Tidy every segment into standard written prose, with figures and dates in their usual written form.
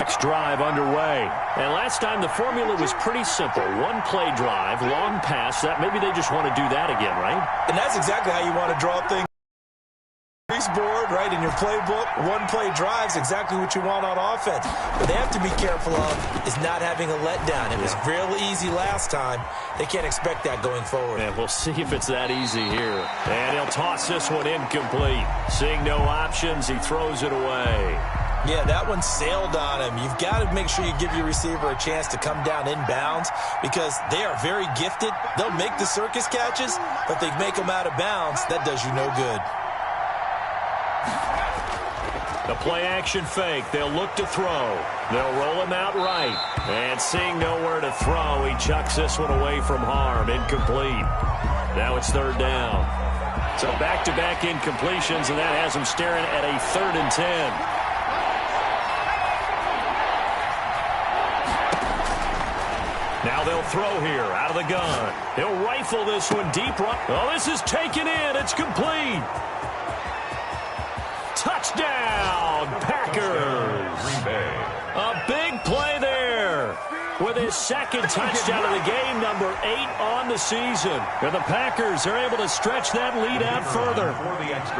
Next drive underway. And last time the formula was pretty simple. One play drive, long pass. That maybe they just want to do that again, right? And that's exactly how you want to draw things. Board, right, in your playbook. One play drives exactly what you want on offense. But they have to be careful of is not having a letdown. It was real easy last time. They can't expect that going forward. And we'll see if it's that easy here. And he'll toss this one incomplete. Seeing no options, he throws it away. Yeah, that one sailed on him. You've got to make sure you give your receiver a chance to come down inbounds because they are very gifted. They'll make the circus catches, but they make them out of bounds. That does you no good. The play-action fake. They'll look to throw. They'll roll him out right. And seeing nowhere to throw, he chucks this one away from harm. Incomplete. Now it's third down. So back-to-back incompletions, and that has him staring at a 3rd and 10. Now they'll throw here out of the gun. He'll rifle this one deep. Oh, this is taken in. It's complete. Touchdown, Packers. A big play there with his second touchdown of the game, number 8 on the season. And the Packers are able to stretch that lead out further.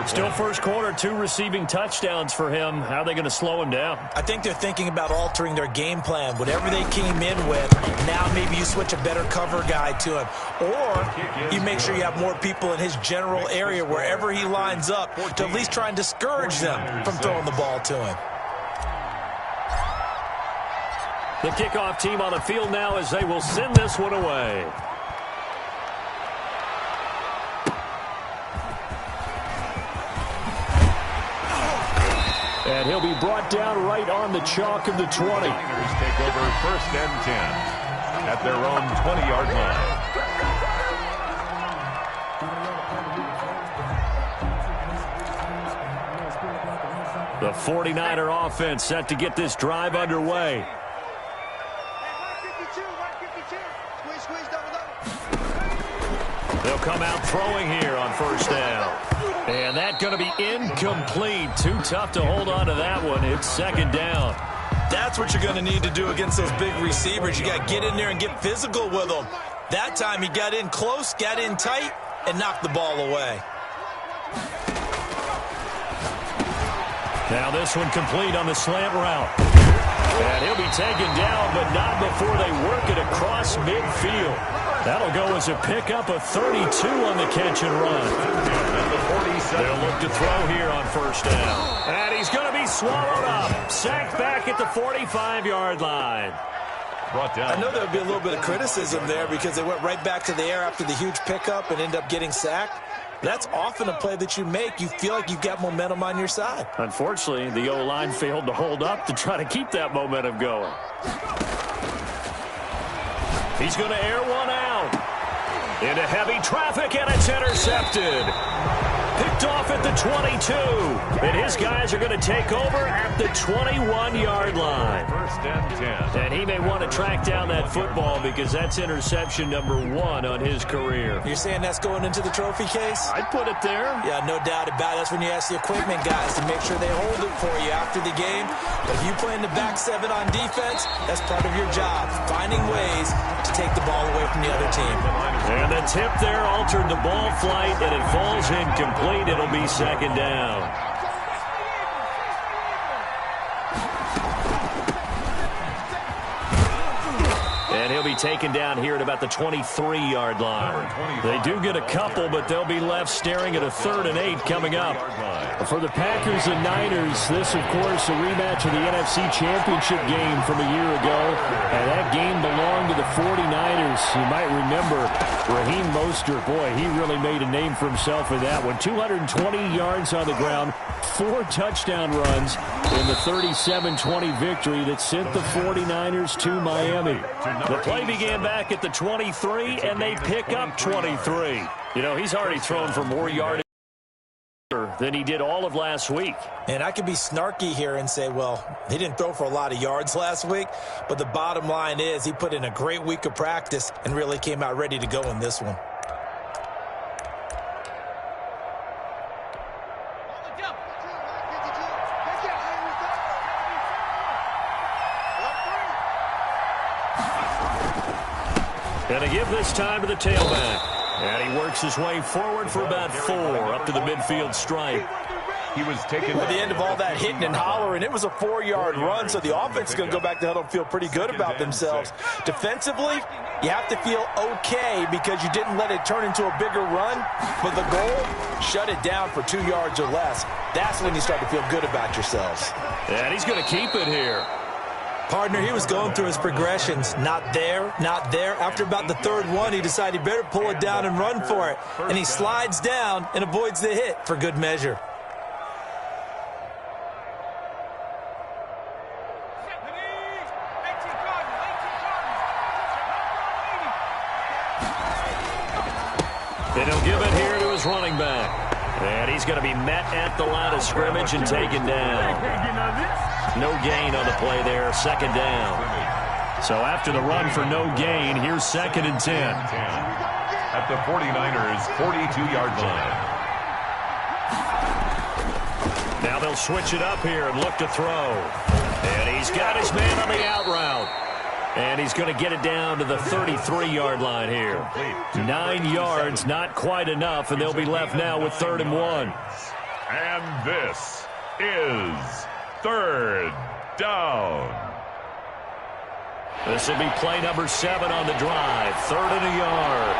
Still first quarter, 2 receiving touchdowns for him. How are they going to slow him down? I think they're thinking about altering their game plan. Whatever they came in with, now maybe you switch a better cover guy to him. Or you make sure you have more people in his general area wherever he lines up to at least try and discourage them from throwing the ball to him. The kickoff team on the field now as they will send this one away. And he'll be brought down right on the chalk of the 20. Niners take over 1st and 10 at their own 20-yard line. The 49er offense set to get this drive underway. They'll come out throwing here on 1st down. And that's going to be incomplete. Too tough to hold on to that one. It's 2nd down. That's what you're going to need to do against those big receivers. You got to get in there and get physical with them. That time he got in close, got in tight, and knocked the ball away. Now this one complete on the slant route. And he'll be taken down, but not before they work it across midfield. That'll go as a pickup of 32 on the catch and run. They'll look to throw here on 1st down. And he's going to be swallowed up. Sacked back at the 45-yard line. I know there'll be a little bit of criticism there because they went right back to the air after the huge pickup and end up getting sacked. That's often a play that you make. You feel like you've got momentum on your side. Unfortunately, the O-line failed to hold up to try to keep that momentum going. He's going to air one out. Into heavy traffic, and it's intercepted. Picked off at the 22. And his guys are going to take over at the 21-yard line. 1st and 10. And he may want to track down that football because that's interception number 1 on his career. You're saying that's going into the trophy case? I'd put it there. Yeah, no doubt about it. That's when you ask the equipment guys to make sure they hold it for you after the game. But if you play in the back 7 on defense, that's part of your job, finding ways to take the ball away from the other team. And the tip there altered the ball flight, and it falls incomplete. It'll be 2nd down. And he'll be taken down here at about the 23-yard line. They do get a couple, but they'll be left staring at a 3rd and 8 coming up. For the Packers and Niners, this, of course, a rematch of the NFC Championship game from a year ago. And that game belonged to the 49ers. You might remember Raheem Mostert. Boy, he really made a name for himself with that one. 220 yards on the ground, 4 touchdown runs in the 37-20 victory that sent the 49ers to Miami. The play began back at the 23, and they pick up 23. You know, he's already thrown for more yardage than he did all of last week. And I could be snarky here and say, well, he didn't throw for a lot of yards last week, but the bottom line is he put in a great week of practice and really came out ready to go in this one. And to give this time to the tailback. And he works his way forward for about 4 up to the midfield stripe. He was taken at the end of all that hitting and hollering. It was a 4-yard run, so the offense is going to go back to huddle and feel pretty good about themselves. Defensively, you have to feel okay because you didn't let it turn into a bigger run. But the goal, shut it down for 2 yards or less. That's when you start to feel good about yourselves. And he's going to keep it here. Partner, he was going through his progressions. Not there, not there. After about the 3rd one, he decided he better pull it down and run for it. And he slides down and avoids the hit for good measure. And he'll give it here to his running back. And he's going to be met at the line of scrimmage and taken down. No gain on the play there, 2nd down. So after the run for no gain, here's 2nd and 10. At the 49ers' 42-yard line. Now they'll switch it up here and look to throw. And he's got his man on the out route. And he's going to get it down to the 33-yard line here. 9 yards, not quite enough, and they'll be left now with 3rd and 1. And this is 3rd down. This will be play number 7 on the drive. 3rd and a yard.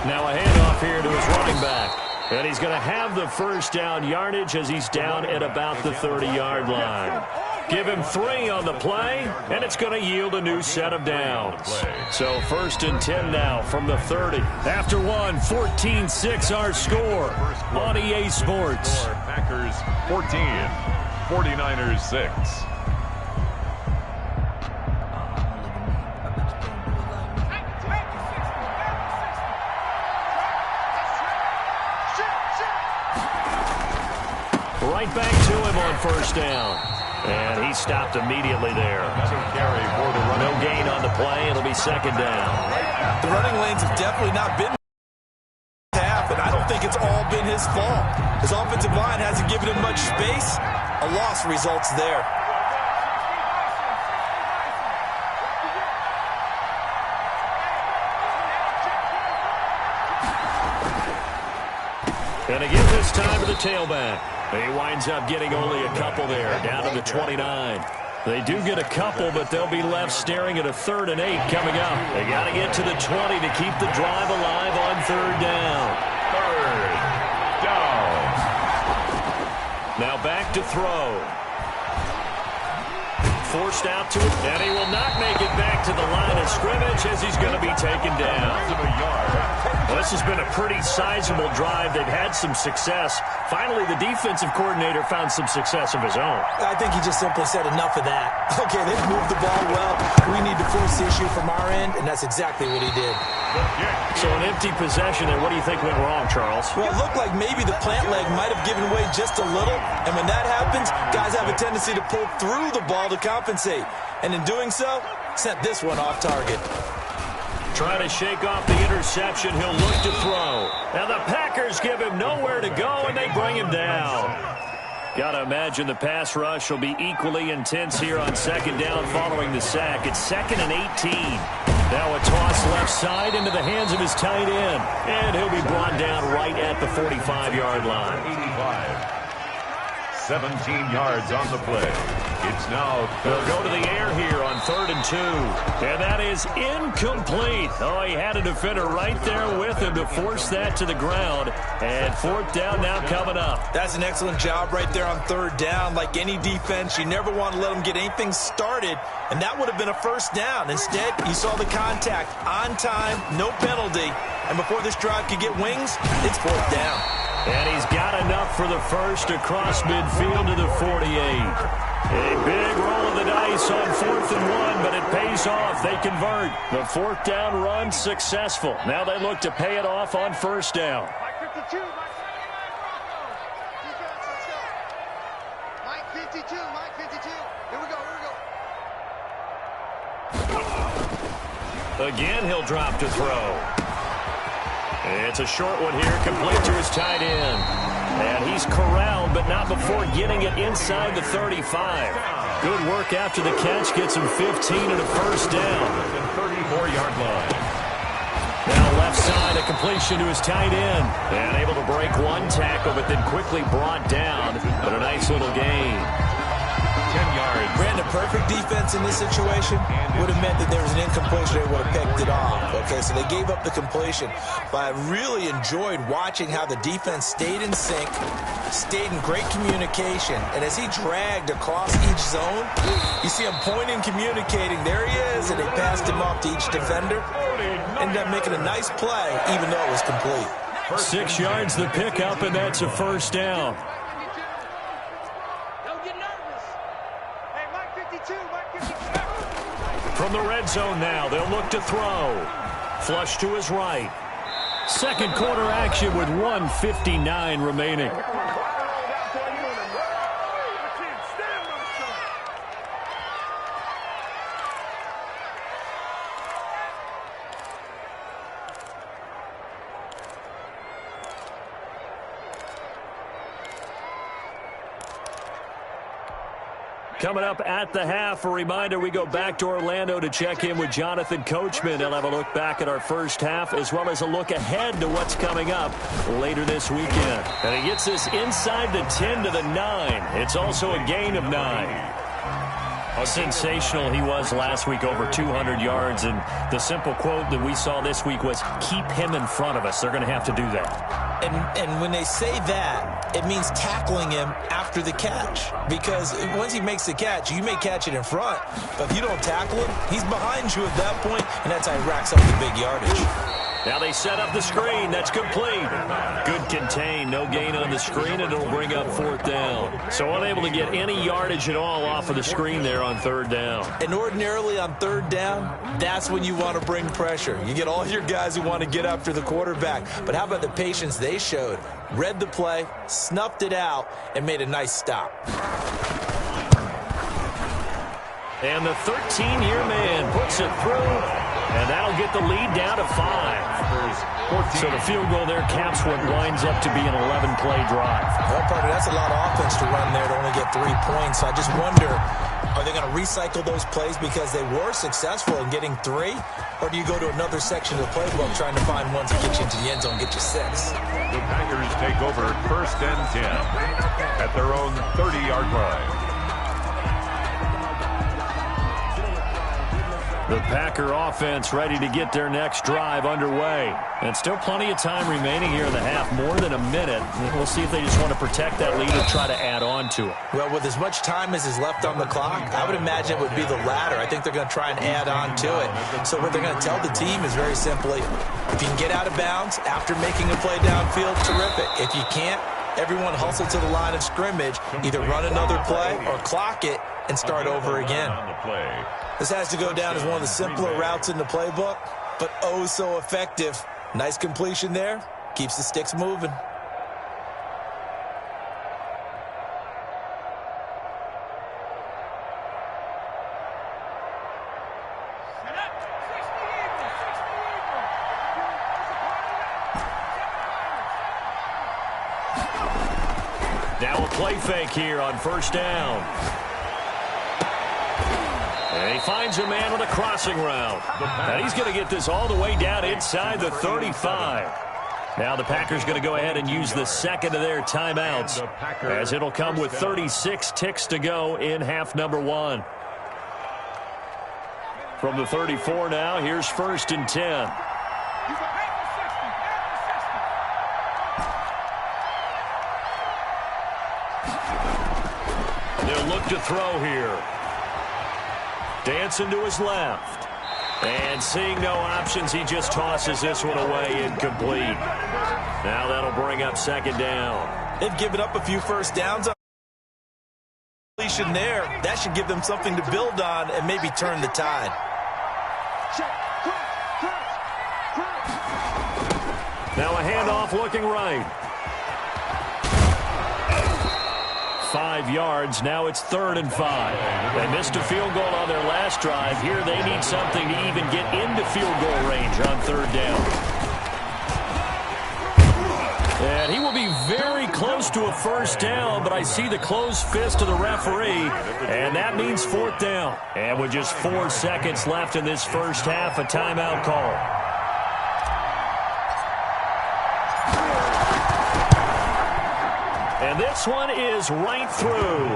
Now a handoff here to his running back. And he's going to have the 1st down yardage as he's down at about the 30-yard line. Give him 3 on the play, and it's going to yield a new set of downs. So 1st and 10 now from the 30. After one, 14-6 our score on EA Sports. Packers 14, 49ers 6. Right back to him on 1st down. And he stopped immediately there. No gain on the play. It'll be 2nd down. The running lanes have definitely not been half, and I don't think it's all been his fault. His offensive line hasn't given him much space. A loss results there. And to give this time to the tailback. He winds up getting only a couple there, down to the 29. They do get a couple, but they'll be left staring at a 3rd and 8 coming up. They got to get to the 20 to keep the drive alive on 3rd down. 3rd down. Now back to throw. Forced out to it, and he will not make it back to the line of scrimmage as he's going to be taken down. Well, this has been a pretty sizable drive. They've had some success. Finally, the defensive coordinator found some success of his own. I think he just simply said enough of that. Okay, they've moved the ball well. We need to force the issue from our end, and that's exactly what he did. So an empty possession there. What do you think went wrong, Charles? Well, it looked like maybe the plant leg might have given way just a little, and when that happens, guys have a tendency to pull through the ball to compensate. And in doing so, sent this one off target. Trying to shake off the interception. He'll look to throw. And the Packers give him nowhere to go, and they bring him down. Got to imagine the pass rush will be equally intense here on 2nd down following the sack. It's 2nd and 18. Now a toss left side into the hands of his tight end. And he'll be brought down right at the 45-yard line. 85. 17 yards on the play. It's now they'll go to the air here on 3rd and 2. And that is incomplete. Oh, he had a defender right there with him to force that to the ground. And 4th down now coming up. That's an excellent job right there on 3rd down. Like any defense, you never want to let them get anything started. And that would have been a 1st down. Instead, you saw the contact on time, no penalty. And before this drive could get wings, it's 4th down. And he's got enough for the 1st across midfield to the 48. A big roll of the dice on 4th and 1, but it pays off. They convert. The 4th down run successful. Now they look to pay it off on 1st down. Mike 52, Mike 52. Mike 52. Here we go. Again, he'll drop to throw. It's a short one here, complete to his tight end. And he's corralled, but not before getting it inside the 35. Good work after the catch. Gets him 15 and a first down. 34-yard line. Now left side, a completion to his tight end. And able to break one tackle, but then quickly brought down. But a nice little gain. 10 yards. Brandon, perfect defense in this situation would have meant that there was an incompletion. They would have picked it off. Okay, so they gave up the completion. But I really enjoyed watching how the defense stayed in sync, stayed in great communication. And as he dragged across each zone, you see him pointing, communicating. There he is, and they passed him off to each defender. Ended up making a nice play, even though it was complete. 6 yards the pickup, and that's a first down. From the red zone now, they'll look to throw. Flush to his right. Second quarter action with 1:59 remaining. Coming up at the half, a reminder, we go back to Orlando to check in with Jonathan Coachman. He'll have a look back at our first half as well as a look ahead to what's coming up later this weekend. And he gets us inside the 10 to the 9. It's also a gain of 9. How sensational he was last week, over 200 yards. And the simple quote that we saw this week was, keep him in front of us. They're going to have to do that. And when they say that, it means tackling him after the catch. Because once he makes the catch, you may catch it in front. But if you don't tackle him, he's behind you at that point, and that's how he racks up the big yardage. Now they set up the screen. That's complete. Good contain. No gain on the screen, and it'll bring up fourth down. So unable to get any yardage at all off of the screen there on third down. And ordinarily on third down, that's when you want to bring pressure. You get all your guys who want to get after the quarterback. But how about the patience they showed? Read the play, snuffed it out, and made a nice stop. And the 13-year man puts it through, and that'll get the lead down to 5. So the field goal there caps what winds up to be an 11-play drive. Well, partner, that's a lot of offense to run there to only get 3 points. So I just wonder, are they going to recycle those plays because they were successful in getting 3? Or do you go to another section of the playbook trying to find ones that get you into the end zone and get you 6? The Packers take over first and 10 at their own 30-yard line. The Packer offense ready to get their next drive underway. And still plenty of time remaining here in the half, more than a minute. We'll see if they just want to protect that lead or try to add on to it. Well, with as much time as is left on the clock, I would imagine it would be the latter. I think they're going to try and add on to it. So what they're going to tell the team is very simply, if you can get out of bounds after making a play downfield, terrific. If you can't, everyone hustle to the line of scrimmage, either run another play or clock it and start over again. This has to go down as one of the simpler routes in the playbook, but oh so effective. Nice completion there. Keeps the sticks moving. Now a play fake here on first down. And he finds a man with a crossing route. And he's going to get this all the way down inside the 35. Now the Packers going to go ahead and use the second of their timeouts, as it'll come with 36 ticks to go in half number 1. From the 34 now, here's first and 10. They'll look to throw here. Dancing to his left. And seeing no options, he just tosses this one away incomplete. Now that'll bring up second down. They've given up a few first downs on completion there. That should give them something to build on and maybe turn the tide. Now a handoff looking right. 5 yards. Now it's 3rd and 5. They missed a field goal on their last drive. Here they need something to even get into field goal range on 3rd down. And he will be very close close to a first down, but I see the closed fist of the referee, and that means fourth down. And with just 4 seconds left in this first half, a timeout call. And this one is right through.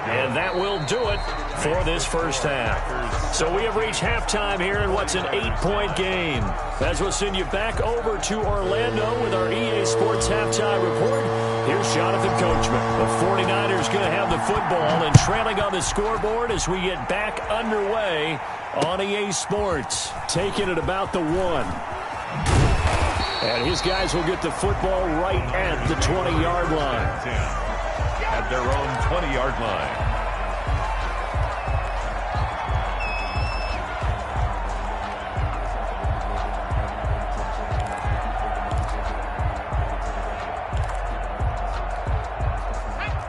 And that will do it for this first half. So we have reached halftime here in what's an 8-point game. As we'll send you back over to Orlando with our EA Sports Halftime Report. Here's Jonathan Coachman. The 49ers going to have the football and trailing on the scoreboard as we get back underway on EA Sports. Taking it about the 1. And his guys will get the football right at the 20-yard line. At their own 20-yard line.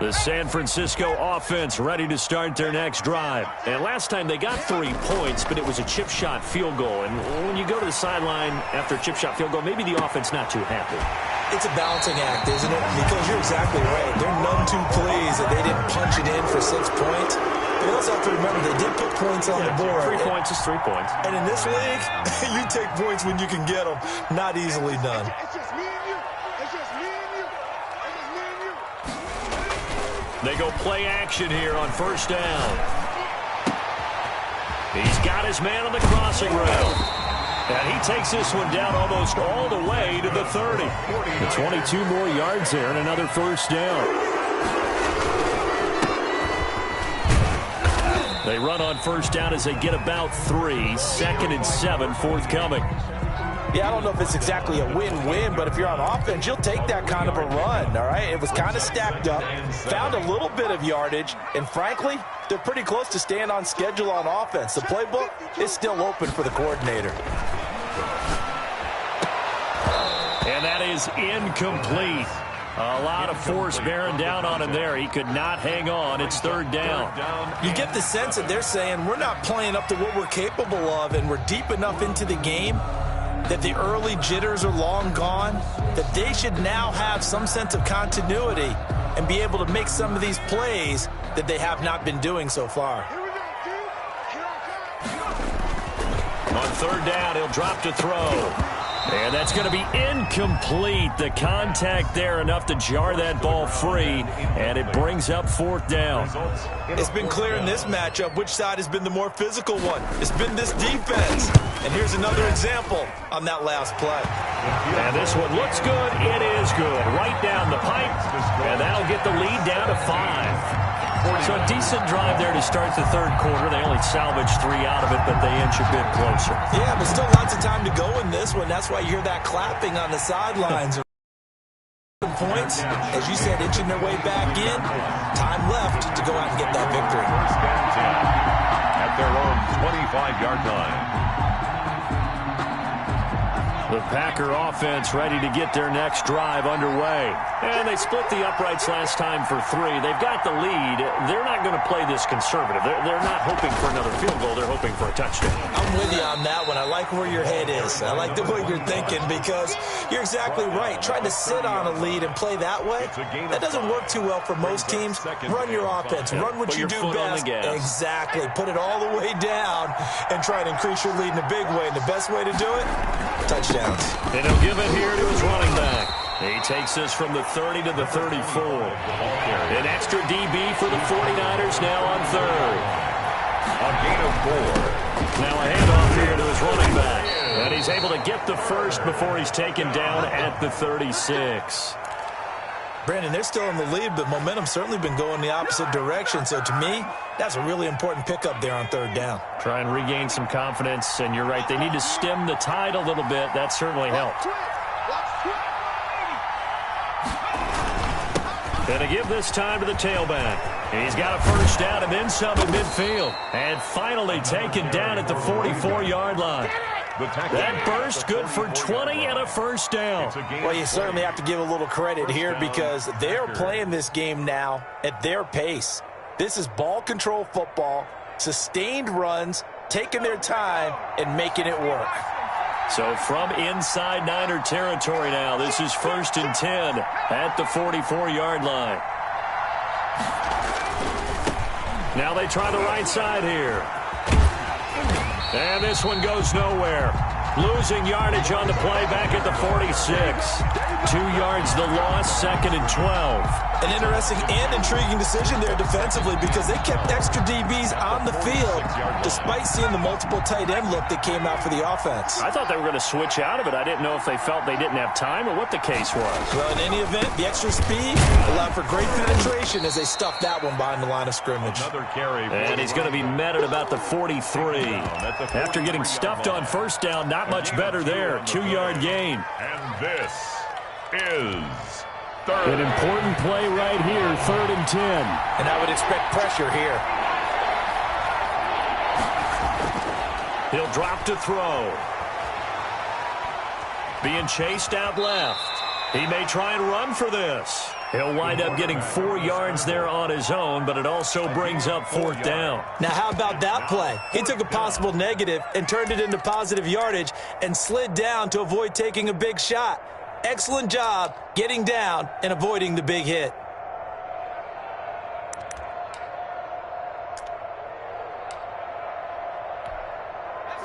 The San Francisco offense ready to start their next drive. And last time they got 3 points, but it was a chip shot field goal. And when you go to the sideline after a chip shot field goal, maybe the offense not too happy. It's a balancing act, isn't it? Because you're exactly right. They're none too pleased that they didn't punch it in for 6 points. But you also have to remember they did put points on the board. 3 points is 3 points. And in this league, you take points when you can get them. Not easily done. It's just me and you. It's just me and you. It's just me and you. They go play action here on first down. He's got his man on the crossing route. And he takes this one down almost all the way to the 30. The 22 more yards there and another first down. They run on first down as they get about 3. 2nd and 7 forthcoming. Yeah, I don't know if it's exactly a win-win, but if you're on offense, you'll take that kind of a run, all right? It was kind of stacked up, found a little bit of yardage, and frankly, they're pretty close to staying on schedule on offense. The playbook is still open for the coordinator. And that is incomplete. A lot of force bearing down on him there. He could not hang on. It's 3rd down. You get the sense that they're saying we're not playing up to what we're capable of, and we're deep enough into the game that the early jitters are long gone, that they should now have some sense of continuity and be able to make some of these plays that they have not been doing so far. Here we go, dude. Here I come. On 3rd down, he'll drop to throw. And that's going to be incomplete. The contact there enough to jar that ball free, and it brings up 4th down. It's been clear in this matchup which side has been the more physical one. It's been this defense. And here's another example on that last play. And this one looks good. It is good. Right down the pipe, and that'll get the lead down to 5. So a decent drive there to start the 3rd quarter. They only salvaged 3 out of it, but they inch a bit closer. Yeah, but still lots of time to go in this one. That's why you hear that clapping on the sidelines. Points, as you said, inching their way back in. Time left to go out and get that victory. First and 10 at their own 25-yard line. The Packer offense ready to get their next drive underway. And they split the uprights last time for 3. They've got the lead. They're not going to play this conservative. They're not hoping for another field goal. They're hoping for a touchdown. I'm with you on that one. I like where your head is. I like the way you're thinking because you're exactly right. Trying to sit on a lead and play that way, that doesn't work too well for most teams. Run your offense. Run what you do best. Exactly. Put it all the way down and try to increase your lead in a big way. And the best way to do it, touchdowns. And he'll give it here to his running back. He takes this from the 30 to the 34. An extra DB for the 49ers now on 3rd. A gain of 4. Now a handoff here to his running back. And he's able to get the first before he's taken down at the 36. Brandon, they're still in the lead, but momentum's certainly been going the opposite direction. So to me, that's a really important pickup there on 3rd down. Try and regain some confidence, and you're right. They need to stem the tide a little bit. That certainly helped. And to give this time to the tailback. He's got a first down and then some at midfield. And finally taken down at the 44-yard line. That burst good for 20 and a first down. Well, you certainly have to give a little credit here because they're playing this game now at their pace. This is ball control football, sustained runs, taking their time, and making it work. So from inside Niner territory now, this is 1st and 10 at the 44-yard line. Now they try the right side here. And this one goes nowhere. Losing yardage on the play back at the 46. 2 yards the loss, 2nd and 12. An interesting and intriguing decision there defensively because they kept extra DBs on the field despite seeing the multiple tight end look that came out for the offense. I thought they were going to switch out of it. I didn't know if they felt they didn't have time or what the case was. Well, in any event, the extra speed allowed for great penetration as they stuffed that one behind the line of scrimmage. Another carry. And he's going to be met at about the 43. After getting stuffed on first down, not much better there. 2-yard gain. And this is third. An important play right here, 3rd and 10. And I would expect pressure here. He'll drop to throw. Being chased out left. He may try and run for this. He'll wind up getting 4 yards there on his own, but it also brings up 4th down. Now, how about that play? He took a possible negative and turned it into positive yardage and slid down to avoid taking a big shot. Excellent job getting down and avoiding the big hit.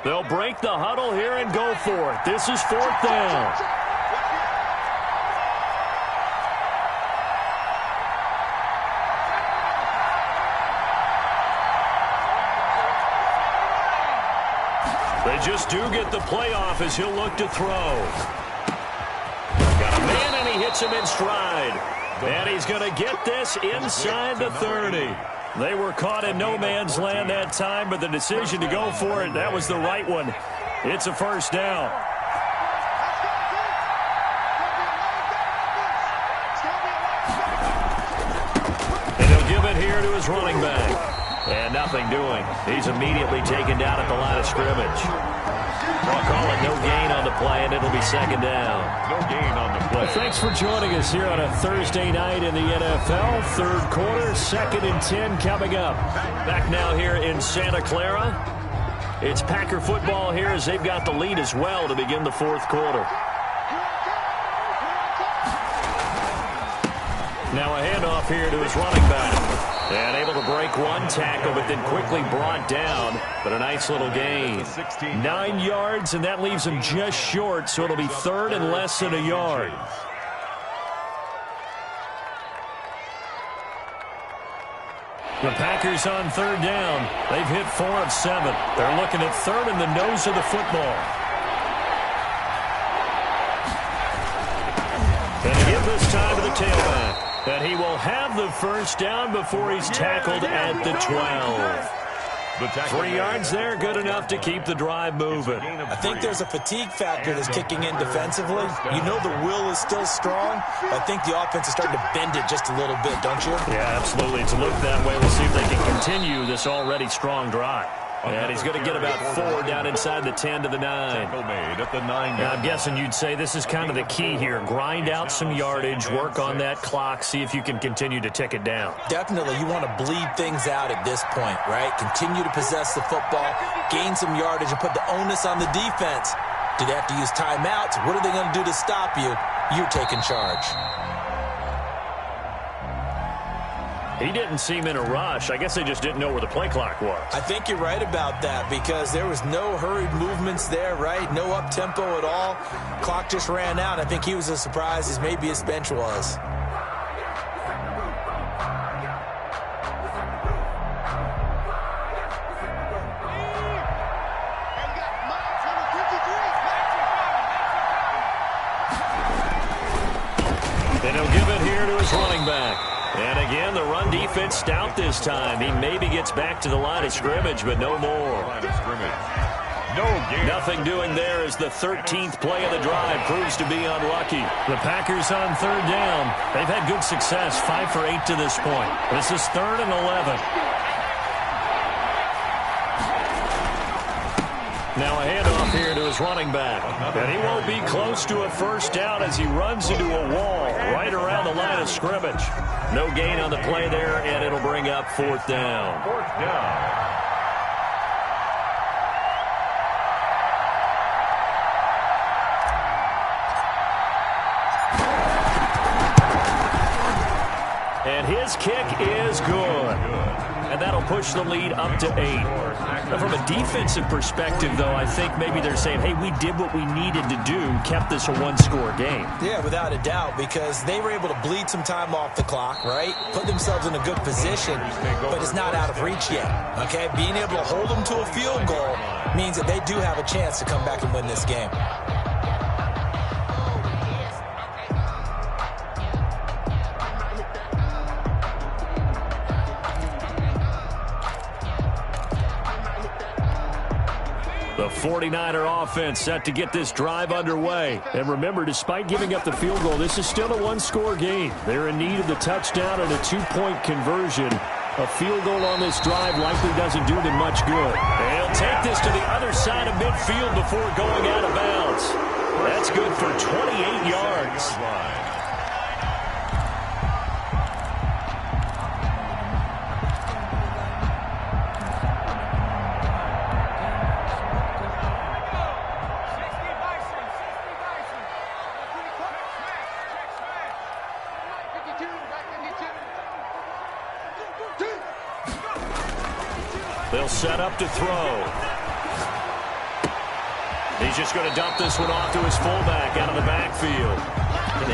They'll break the huddle here and go for it. This is 4th down. They just do get the play off as he'll look to throw. Got a man, and he hits him in stride. And he's going to get this inside the 30. They were caught in no man's land that time, but the decision to go for it, that was the right one. It's a 1st down. And he'll give it here to his running back. And nothing doing. He's immediately taken down at the line of scrimmage. They'll call it no gain on the play, and it'll be 2nd down. No gain on the play. Thanks for joining us here on a Thursday night in the NFL. 3rd quarter, 2nd and 10 coming up. Back now here in Santa Clara. It's Packer football here as they've got the lead as well to begin the 4th quarter. Now a handoff here to his running back. And able to break one tackle, but then quickly brought down. But a nice little gain. 9 yards, and that leaves him just short, so it'll be 3rd and less than a yard. The Packers on 3rd down. They've hit 4 of 7. They're looking at 3rd in the nose of the football. And a give this time to the tailback. And he will have the 1st down before he's tackled at the 12. 3 yards there, good enough to keep the drive moving. I think there's a fatigue factor that's kicking in defensively. You know the will is still strong, but I think the offense is starting to bend it just a little bit, don't you? Yeah, absolutely. It's looked that way. We'll see if they can continue this already strong drive. And he's going to get about 4 down inside the 10 to the 9. Made at the 9. Now, I'm guessing you'd say this is kind of the key here. Grind out some yardage, work on that clock, see if you can continue to tick it down. Definitely, you want to bleed things out at this point, right? Continue to possess the football, gain some yardage, and put the onus on the defense. Do they have to use timeouts? What are they going to do to stop you? You're taking charge. He didn't seem in a rush. I guess they just didn't know where the play clock was. I think you're right about that because there was no hurried movements there, right? No up-tempo at all. Clock just ran out. I think he was as surprised as maybe his bench was. And he'll give it here to his running back. And again, the run defense stout this time. He maybe gets back to the line of scrimmage, but no more. Nothing doing there as the 13th play of the drive proves to be unlucky. The Packers on 3rd down. They've had good success, 5 for 8 to this point. This is 3rd and 11. Now a handoff here to his running back. And he won't be close to a 1st down as he runs into a wall right around the line of scrimmage. No gain on the play there, and it'll bring up 4th down. 4th down. And his kick is good. And that'll push the lead up to 8. Now, from a defensive perspective, though, I think maybe they're saying, hey, we did what we needed to do, kept this a one-score game. Yeah, without a doubt, because they were able to bleed some time off the clock, right? Put themselves in a good position, but it's not out of reach yet, okay? Being able to hold them to a field goal means that they do have a chance to come back and win this game. The 49er offense set to get this drive underway. And remember, despite giving up the field goal, this is still a one-score game. They're in need of the touchdown and a two-point conversion. A field goal on this drive likely doesn't do them much good. And he'll take this to the other side of midfield before going out of bounds. That's good for 28 yards. They'll set up to throw. He's just going to dump this one off to his fullback out of the backfield.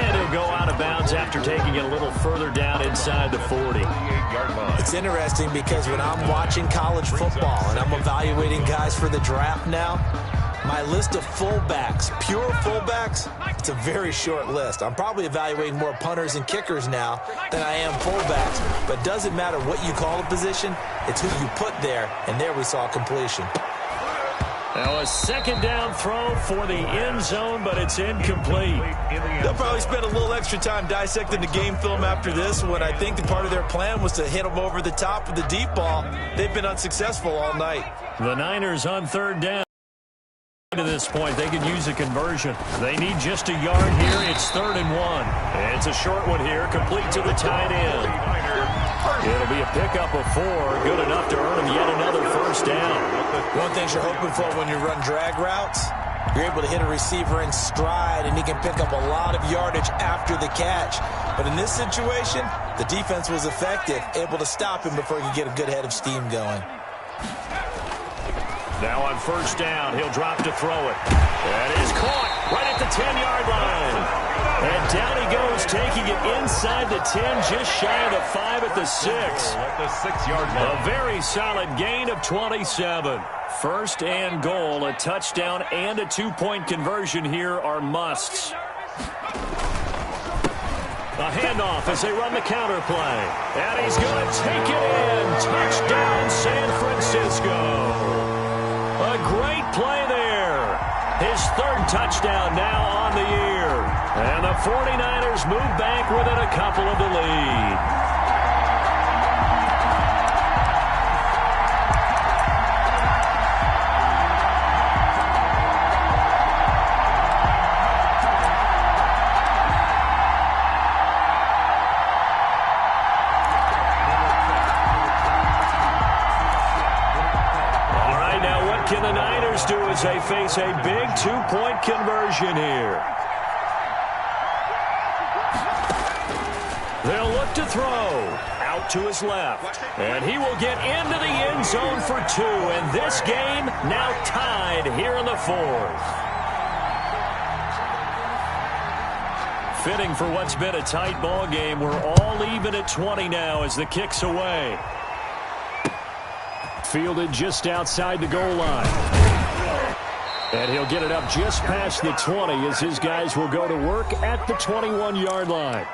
And he'll go out of bounds after taking it a little further down inside the 40. It's interesting because when I'm watching college football and I'm evaluating guys for the draft now, my list of fullbacks, pure fullbacks, it's a very short list. I'm probably evaluating more punters and kickers now than I am fullbacks. But it doesn't matter what you call a position, it's who you put there, and there we saw completion. Now a second down throw for the end zone, but it's incomplete. They'll probably spend a little extra time dissecting the game film after this one. I think the part of their plan was to hit them over the top of the deep ball. They've been unsuccessful all night. The Niners on third down. To this point, they could use a conversion. They need just a yard here. It's 3rd and 1. It's a short one here, complete to the tight end. It'll be a pickup of 4, good enough to earn them yet another first down. One thing you're hoping for when you run drag routes, you're able to hit a receiver in stride, and he can pick up a lot of yardage after the catch. But in this situation, the defense was effective, able to stop him before he could get a good head of steam going. Now on first down, he'll drop to throw it. That is caught right at the 10-yard line. And down he goes, taking it inside the 10, just shy of the 5 at the 6. At the 6-yard line. A very solid gain of 27. First and goal, a touchdown and a two-point conversion here are musts. A handoff as they run the counter play. And he's going to take it in. Touchdown, San Francisco. A great play there. His 3rd touchdown now on the year. And the 49ers move back within a couple of the lead. Can the Niners do as they face a big two-point conversion here? They'll look to throw. Out to his left. And he will get into the end zone for 2. And this game now tied here in the 4th. Fitting for what's been a tight ball game. We're all even at 20 now as the kick's away. Fielded just outside the goal line. And he'll get it up just past the 20 as his guys will go to work at the 21-yard line.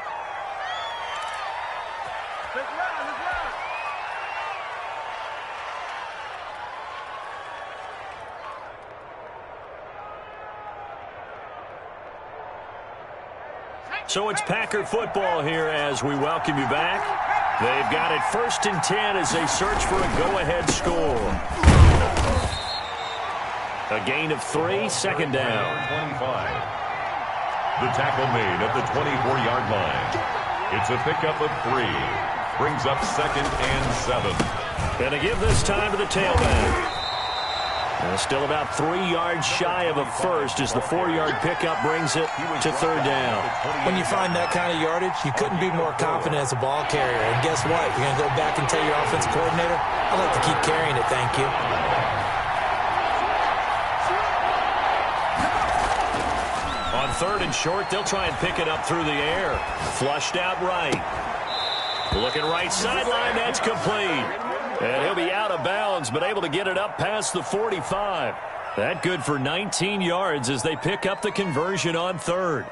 So it's Packer football here as we welcome you back. They've got it 1st and 10 as they search for a go-ahead score. A gain of 3, second down. 25. The tackle made at the 24-yard line. It's a pickup of 3. Brings up 2nd and 7. And to give this time to the tailback. And still about 3 yards shy of a first as the 4-yard pickup brings it to third down. When you find that kind of yardage, you couldn't be more confident as a ball carrier. And guess what? You're going to go back and tell your offensive coordinator, I'd like to keep carrying it, thank you. On third and short, they'll try and pick it up through the air. Flushed out right. Looking right sideline, that's complete. And he'll be out of bounds, but able to get it up past the 45. That good for 19 yards as they pick up the conversion on third.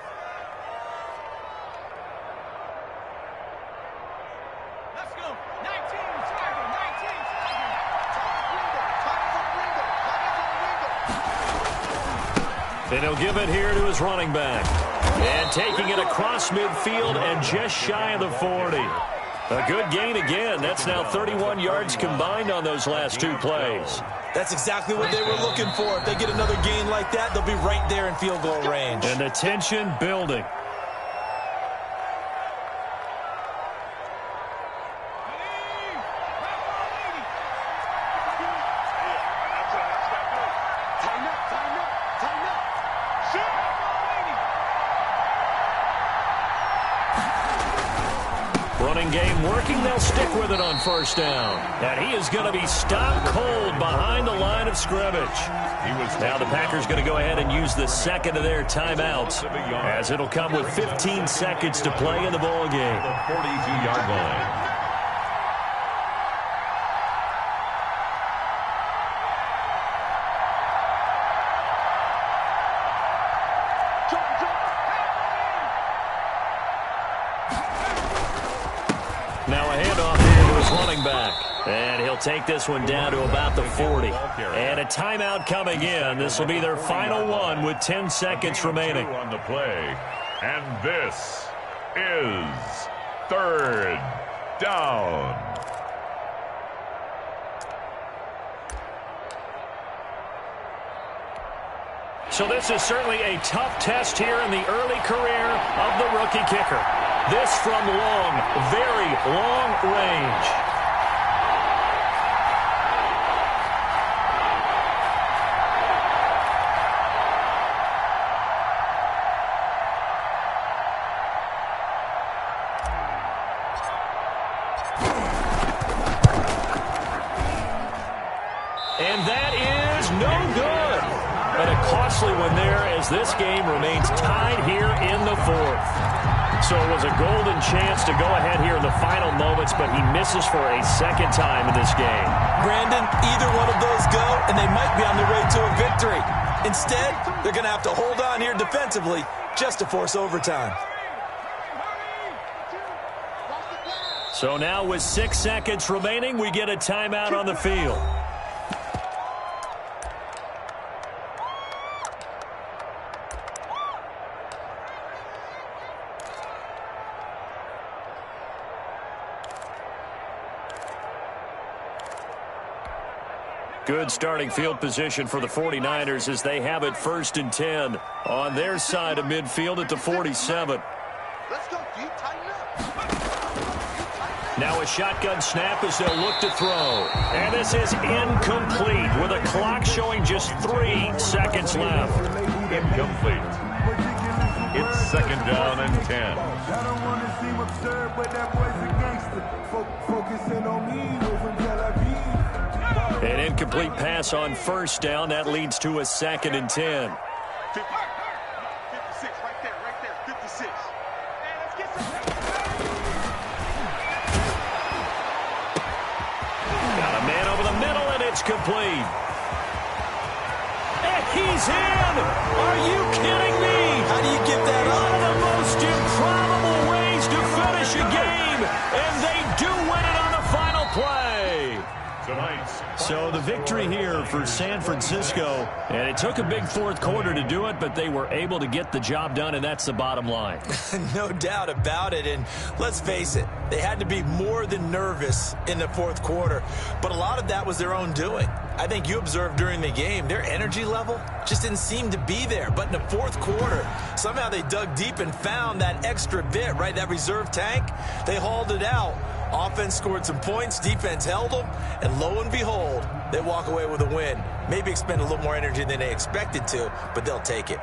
Let's go. 19, Tiger, 19, Tiger. And he'll give it here to his running back. And taking it across midfield and just shy of the 40. A good gain again. That's now 31 yards combined on those last 2 plays. That's exactly what they were looking for. If they get another gain like that, they'll be right there in field goal range. And the tension building. Running game working. They'll stick with it on first down. And he is going to be stopped cold behind the line of scrimmage. Now the Packers going to go ahead and use the second of their timeouts, as it'll come with 15 seconds to play in the ball game. The 42-yard line. Now a handoff here to his running back. And he'll take this one down to about the 40. And a timeout coming in. This will be their final one with 10 seconds remaining. On the play. And this is third down. So this is certainly a tough test here in the early career of the rookie kicker. This from long, very long range. And that is no good. And a costly one there as this game remains tied here in the 4th. So it was a golden chance to go ahead here in the final moments, but he misses for a second time in this game. Brandon, either one of those go, and they might be on the way to a victory. Instead, they're going to have to hold on here defensively just to force overtime. So now with 6 seconds remaining, we get a timeout on the field. Good starting field position for the 49ers as they have it 1st and 10 on their side of midfield at the 47. Let's go, dude. Tighten up. Now a shotgun snap as they'll look to throw. And this is incomplete with a clock showing just 3 seconds left. Incomplete. It's 2nd down and 10. I don't want to seem absurd, but that boy's a gangster. Focusing on me, over Tel Aviv. An incomplete pass on 1st down. That leads to a 2nd and 10. 56, right there, 56. Man, let's get some. Got a man over the middle, and it's complete. And he's in! Are you kidding me? How do you get that One of up? the most improbable ways to finish a game, and they do win it on the final play. So the victory here for San Francisco, and it took a big 4th quarter to do it, but they were able to get the job done, and that's the bottom line. No doubt about it, and let's face it, they had to be more than nervous in the 4th quarter, but a lot of that was their own doing. I think you observed during the game, their energy level just didn't seem to be there, but in the 4th quarter, somehow they dug deep and found that extra bit, right, that reserve tank. They hauled it out. Offense scored some points, defense held them, and lo and behold, they walk away with a win. Maybe expend a little more energy than they expected to, but they'll take it.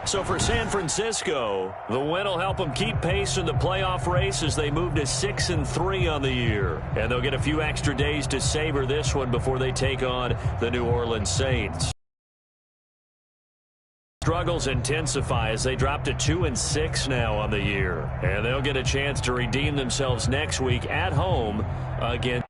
So for San Francisco, the win will help them keep pace in the playoff race as they move to 6-3 on the year. And they'll get a few extra days to savor this one before they take on the New Orleans Saints. Struggles intensify as they drop to 2-6 now on the year. And they'll get a chance to redeem themselves next week at home against